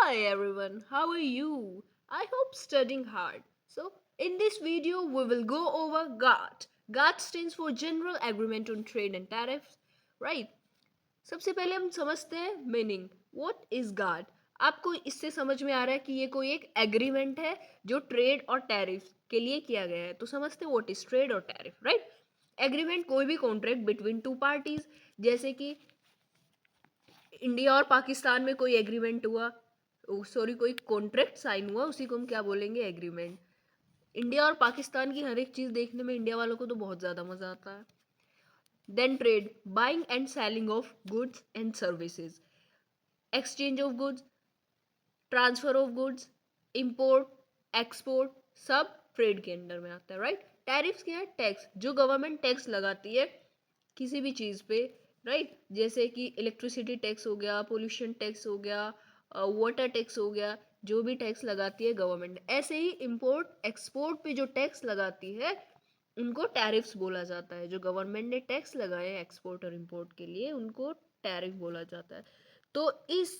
Hi everyone, how are you? I hope studying hard. So, in this video, we will go over GATT. GATT stands for General Agreement on Trade and Tariffs, right? सबसे पहले हम समझते हैं meaning. What is guard. आपको इससे समझ में आ रहा है कि ये कोई एक एग्रीमेंट है जो ट्रेड और टैरिफ के लिए किया गया है. तो समझते हैं व्हाट इज ट्रेड और टैरिफ, राइट. एग्रीमेंट कोई भी कॉन्ट्रैक्ट बिटवीन टू पार्टीज, जैसे कि इंडिया और पाकिस्तान में कोई एग्रीमेंट हुआ, कोई कॉन्ट्रैक्ट साइन हुआ, उसी को हम क्या बोलेंगे, एग्रीमेंट. इंडिया और पाकिस्तान की हर एक चीज देखने में इंडिया वालों को तो बहुत ज्यादा मजा आता है. Then trade, buying and selling of goods and services, exchange of goods, transfer of goods, import, export, सब ट्रेड के अंडर में आता है, राइट. टैरिफ्स क्या है, टैक्स, जो गवर्नमेंट टैक्स लगाती है किसी भी चीज पे, राइट. जैसे कि इलेक्ट्रिसिटी टैक्स हो गया, पोल्यूशन टैक्स हो गया, वाटर टैक्स हो गया, जो भी टैक्स लगाती है गवर्नमेंट. ऐसे ही इंपोर्ट एक्सपोर्ट पे जो टैक्स लगाती है उनको टैरिफ्स बोला जाता है. जो गवर्नमेंट ने टैक्स लगाए हैं एक्सपोर्ट और इंपोर्ट के लिए उनको टैरिफ बोला जाता है. तो इस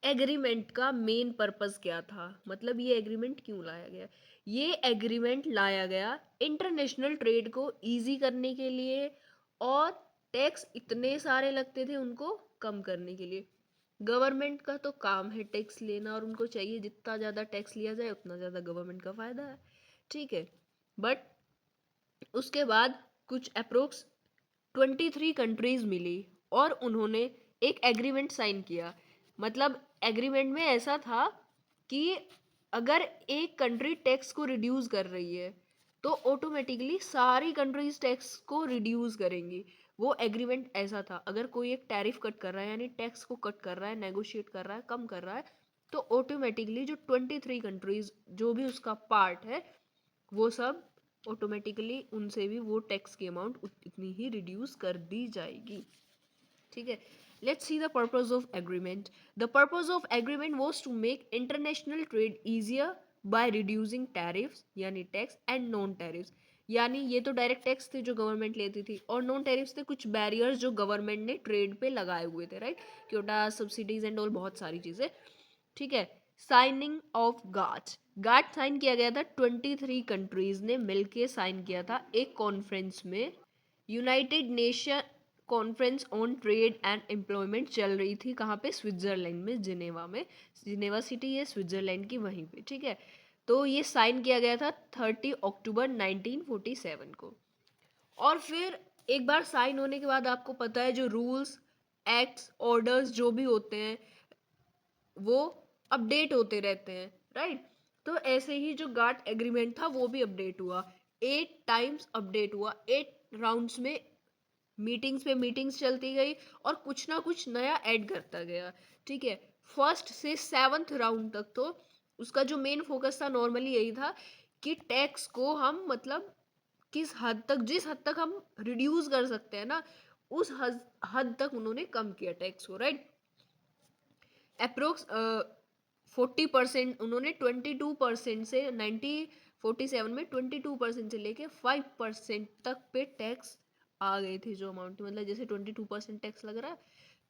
एग्रीमेंट का मेन पर्पस क्या था, मतलब ये एग्रीमेंट क्यों लाया गया. ये एग्रीमेंट लाया गया इंटरनेशनल ट्रेड को इजी करने के लिए और टैक्स इतने सारे लगते थे उनको कम करने के लिए. गवर्नमेंट का तो काम है टैक्स लेना और उनको चाहिए जितना ज़्यादा टैक्स लिया जाए उतना ज़्यादा गवर्नमेंट का फ़ायदा है, ठीक है. बट उसके बाद कुछ अप्रोक्स 23 कंट्रीज मिली और उन्होंने एक एग्रीमेंट साइन किया. मतलब एग्रीमेंट में ऐसा था कि अगर एक कंट्री टैक्स को रिड्यूस कर रही है तो ऑटोमेटिकली सारी कंट्रीज टैक्स को रिड्यूस करेंगी. वो एग्रीमेंट ऐसा था. अगर कोई एक टैरिफ कट कर रहा है यानी टैक्स को कट कर रहा है, नेगोशिएट कर रहा है, कम कर रहा है, तो ऑटोमेटिकली जो 23 कंट्रीज जो भी उसका पार्ट है वो सब ऑटोमेटिकली उनसे भी वो टैक्स की अमाउंट इतनी ही रिड्यूस कर दी जाएगी, ठीक है. Let's see the purpose of agreement. The purpose of agreement was to make international trade easier by reducing tariffs यानी टैक्स एंड नॉन टैरिफ्स. यानी ये तो डायरेक्ट टैक्स थे जो गवर्नमेंट लेती थी और नॉन टैरिफ्स थे कुछ बैरियर्स जो गवर्नमेंट ने ट्रेड पे लगाए हुए थे, right. Quota subsidies and all बहुत सारी चीज़ें, ठीक है. Signing off GATT. GATT sign किया गया था 23 कंट्रीज ने मिलके साइन किया था एक कॉन्फ्रेंस में. United nation conference on trade and employment चल रही थी कहाँ पे, स्विट्जरलैंड में, जिनेवा में. जिनेवा सिटी है स्विट्जरलैंड की, वहीं पे, ठीक है. तो ये साइन किया गया था 30 अक्टूबर 1947 को. और फिर एक बार साइन होने के बाद आपको पता है जो रूल्स, एक्ट्स, ऑर्डर्स जो भी होते हैं वो अपडेट होते रहते हैं, राइट. तो ऐसे ही जो गाट एग्रीमेंट था वो भी अपडेट हुआ. 8 टाइम्स अपडेट हुआ. 8 राउंड्स में मीटिंग्स पे मीटिंग्स चलती गई और कुछ ना कुछ नया ऐड करता गया, ठीक है. फर्स्ट से 7th राउंड तक तो उसका जो मेन फोकस था नॉर्मली यही था कि टैक्स को हम मतलब किस हद तक, जिस हद तक हम रिड्यूस कर सकते हैं ना उस हद तक उन्होंने कम किया टैक्स को, राइट. अप्रोक्स 40% उन्होंने 22% से 1947 में 22% से लेके 5% तक पे टैक्स आ गए थे. जो अमाउंट मतलब जैसे 22% टैक्स लग रहा है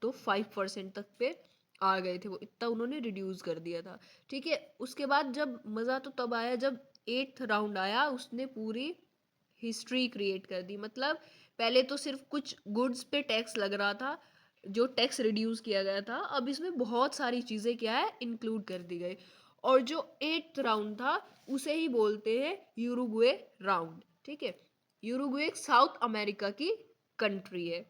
तो 5% तक पे आ गए थे, वो इतना उन्होंने रिड्यूस कर दिया था, ठीक है. उसके बाद जब मज़ा तो तब आया जब 8th राउंड आया, उसने पूरी हिस्ट्री क्रिएट कर दी. मतलब पहले तो सिर्फ कुछ गुड्स पे टैक्स लग रहा था जो टैक्स रिड्यूस किया गया था, अब इसमें बहुत सारी चीज़ें क्या है इंक्लूड कर दी गई. और जो 8th राउंड था उसे ही बोलते हैं यूरुग्वे राउंड, ठीक है. यूरुग्वे एक साउथ अमेरिका की कंट्री है,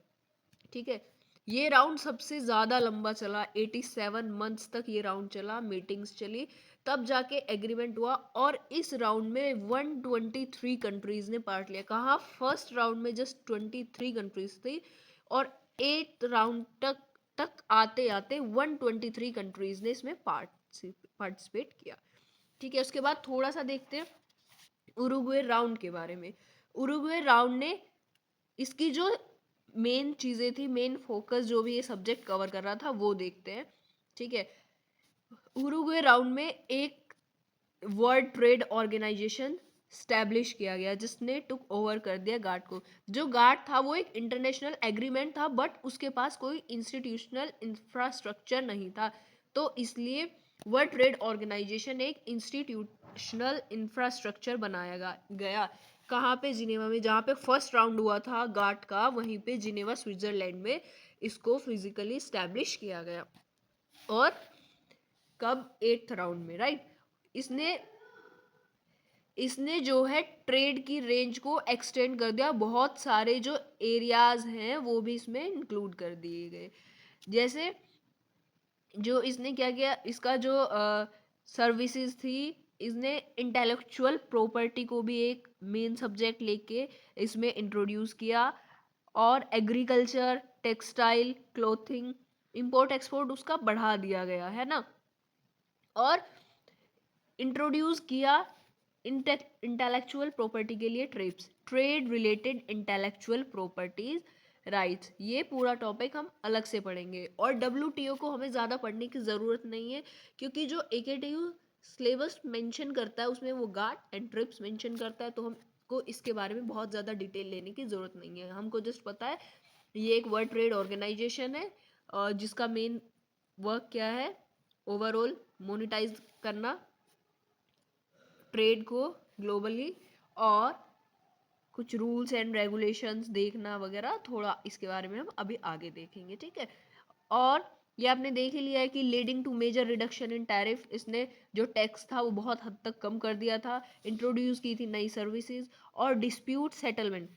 ठीक है. ये राउंड सबसे ज़्यादा लंबा चला, 87 मंथ्स तक ये राउंड चला, मीटिंग्स चली, तब जाके एग्रीमेंट हुआ. और इस राउंड में 123 कंट्रीज ने पार्ट लिया. कहाँ, फर्स्ट राउंड में जस्ट 23 कंट्रीज थी और 8th राउंड तक आते आते 123 कंट्रीज ने इसमें पार्टिसिपेट किया, ठीक है. उसके बाद थोड़ा सा देखते हैं उरुग्वे राउंड के बारे में. उरुग्वे राउंड ने इसकी जो मेन चीज़ें थी, मेन फोकस जो भी ये सब्जेक्ट कवर कर रहा था वो देखते हैं, ठीक है. उरुग्वे राउंड में एक वर्ल्ड ट्रेड ऑर्गेनाइजेशन स्टैब्लिश किया गया जिसने टुक ओवर कर दिया गार्ड को. जो गार्ड था वो एक इंटरनेशनल एग्रीमेंट था बट उसके पास कोई इंस्टीट्यूशनल इंफ्रास्ट्रक्चर नहीं था. तो इसलिए वर्ल्ड ट्रेड ऑर्गेनाइजेशन एक इंस्टीट्यूशनल इंफ्रास्ट्रक्चर बनाया गया। कहाँ पे? जिनेवा में, जहाँ पे फर्स्ट राउंड हुआ था गाट का, वहीं पे जिनेवा स्विट्जरलैंड में इसको फिजिकली स्टैब्लिश किया गया। और कब? 8th राउंड में, राइट। इसने जो है ट्रेड की रेंज को एक्सटेंड कर दिया, बहुत सारे जो एरियाज हैं वो भी इसमें इंक्लूड कर दिए गए। जैसे जो इसने क्या किया, इसका जो सर्विसेज थी, इसने इंटेलेक्चुअल प्रॉपर्टी को भी एक मेन सब्जेक्ट लेके इसमें इंट्रोड्यूस किया, और agriculture, textile, clothing, import export उसका बढ़ा दिया गया है ना। और इंट्रोड्यूस किया इंटेलेक्चुअल प्रॉपर्टी के लिए trade related intellectual properties rights. ये पूरा टॉपिक हम अलग से पढ़ेंगे, और WTO को हमें ज़्यादा पढ़ने की ज़रूरत नहीं है, क्योंकि जो AKTU सिलेबस मेंशन करता है उसमें वो गाट एंड ट्रिप्स मेंशन करता है, तो हमको इसके बारे में बहुत ज़्यादा डिटेल लेने की ज़रूरत नहीं है। हमको जस्ट पता है ये एक वर्ल्ड ट्रेड ऑर्गेनाइजेशन है, जिसका मेन वर्क क्या है? ओवरऑल मोनिटाइज करना ट्रेड को ग्लोबली, और कुछ रूल्स एंड रेगुलेशंस देखना वगैरह, थोड़ा इसके बारे में हम अभी आगे देखेंगे, ठीक है। और ये आपने देख ही लिया है कि leading to major reduction in tariff, इसने जो टैक्स था वो बहुत हद तक कम कर दिया था, इंट्रोड्यूस की थी नई सर्विसेज और डिस्प्यूट सेटलमेंट।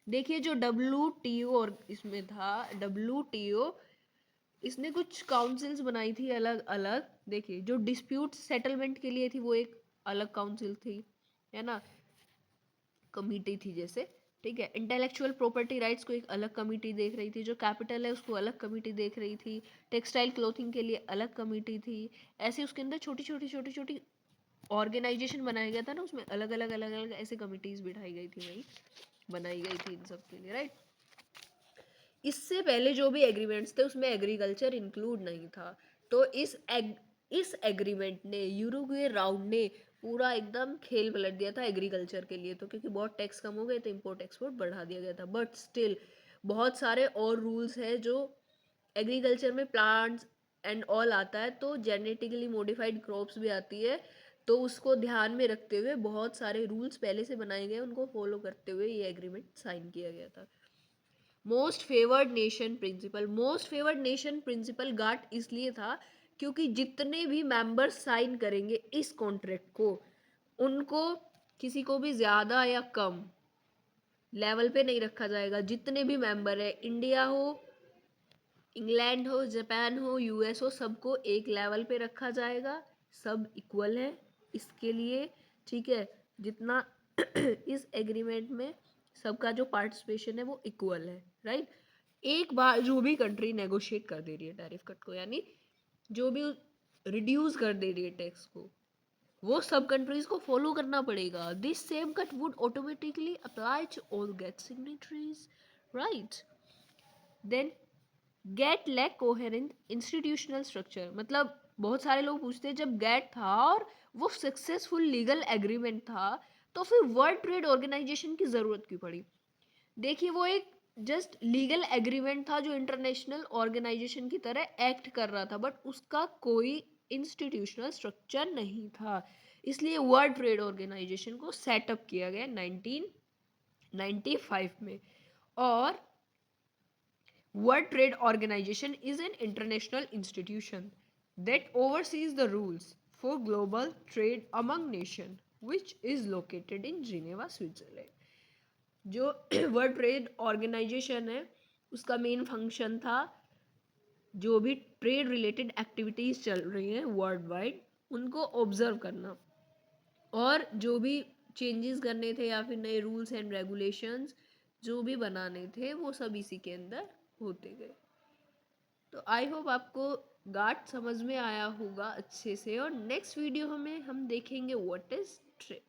देखिए जो WTO और इसमें था, WTO इसने कुछ काउंसिल्स बनाई थी अलग अलग। देखिए जो डिस्प्यूट सेटलमेंट के लिए थी वो एक अलग काउंसिल थी, है ना, कमिटी थी जैसे, ठीक है। इंटेलेक्चुअल प्रॉपर्टी राइट्स को एक अलग कमिटी देख रही थी, जो कैपिटल है उसको अलग कमिटी देख रही थी, टेक्सटाइल क्लोथिंग के लिए अलग कमिटी थी। ऐसे उसके अंदर छोटी छोटी छोटी छोटी ऑर्गेनाइजेशन बनाया गया था ना, उसमें अलग अलग अलग अलग ऐसे कमिटीज बिठाई गई थी, वही बनाई गई थी इन सब के लिए, राइट। इससे पहले जो भी एग्रीमेंट्स थे उसमें एग्रीकल्चर इंक्लूड नहीं था, तो इस एग्रीमेंट ने, यूरुग्वे राउंड ने पूरा एकदम खेल पलट दिया था एग्रीकल्चर के लिए, तो क्योंकि बहुत टैक्स कम हो गए तो इंपोर्ट एक्सपोर्ट बढ़ा दिया गया था। बट स्टिल बहुत सारे और रूल्स हैं जो एग्रीकल्चर में, प्लांट्स एंड ऑल आता है, तो जेनेटिकली मॉडिफाइड क्रॉप्स भी आती है, तो उसको ध्यान में रखते हुए बहुत सारे रूल्स पहले से बनाए गए, उनको फॉलो करते हुए ये एग्रीमेंट साइन किया गया था। Most favoured nation principle, most favoured nation principle GATT इसलिए था क्योंकि जितने भी मेंबर्स साइन करेंगे इस कॉन्ट्रैक्ट को, उनको किसी को भी ज़्यादा या कम लेवल पे नहीं रखा जाएगा। जितने भी मेंबर है, इंडिया हो, इंग्लैंड हो, जापान हो, US हो, सबको एक लेवल पे रखा जाएगा, सब इक्वल है इसके लिए, ठीक है। जितना इस एग्रीमेंट में सबका जो पार्टिसिपेशन है वो इक्वल है, राइट। एक बार जो भी कंट्री नेगोशिएट कर दे रही है टैरिफ कट को, यानी जो भी रिड्यूस कर दे रही है टैक्स को, वो सब कंट्रीज को फॉलो करना पड़ेगा। This same cut would automatically apply to all GATT signatories, right. Then GATT lack coherent institutional structure, मतलब बहुत सारे लोग पूछते हैं जब गेट था और वो सक्सेसफुल लीगल एग्रीमेंट था, तो फिर वर्ल्ड ट्रेड ऑर्गेनाइजेशन की ज़रूरत क्यों पड़ी? देखिए वो एक जस्ट लीगल एग्रीमेंट था जो इंटरनेशनल ऑर्गेनाइजेशन की तरह एक्ट कर रहा था, बट उसका कोई इंस्टीट्यूशनल स्ट्रक्चर नहीं था। इसलिए वर्ल्ड ट्रेड ऑर्गेनाइजेशन को सेटअप किया गया 1995 में। और World Trade Organization is an international institution that oversees the rules for global trade among nations, which is located in Geneva, Switzerland. जो वर्ल्ड ट्रेड ऑर्गेनाइजेशन है उसका मेन फंक्शन था जो भी ट्रेड रिलेटेड एक्टिविटीज़ चल रही हैं वर्ल्ड वाइड उनको ऑब्जर्व करना, और जो भी चेंजेस करने थे या फिर नए रूल्स एंड रेगुलेशंस जो भी बनाने थे वो सब इसी के अंदर होते गए। तो आई होप आपको गाट समझ में आया होगा अच्छे से, और नेक्स्ट वीडियो में हम देखेंगे व्हाट इज ट्रेड।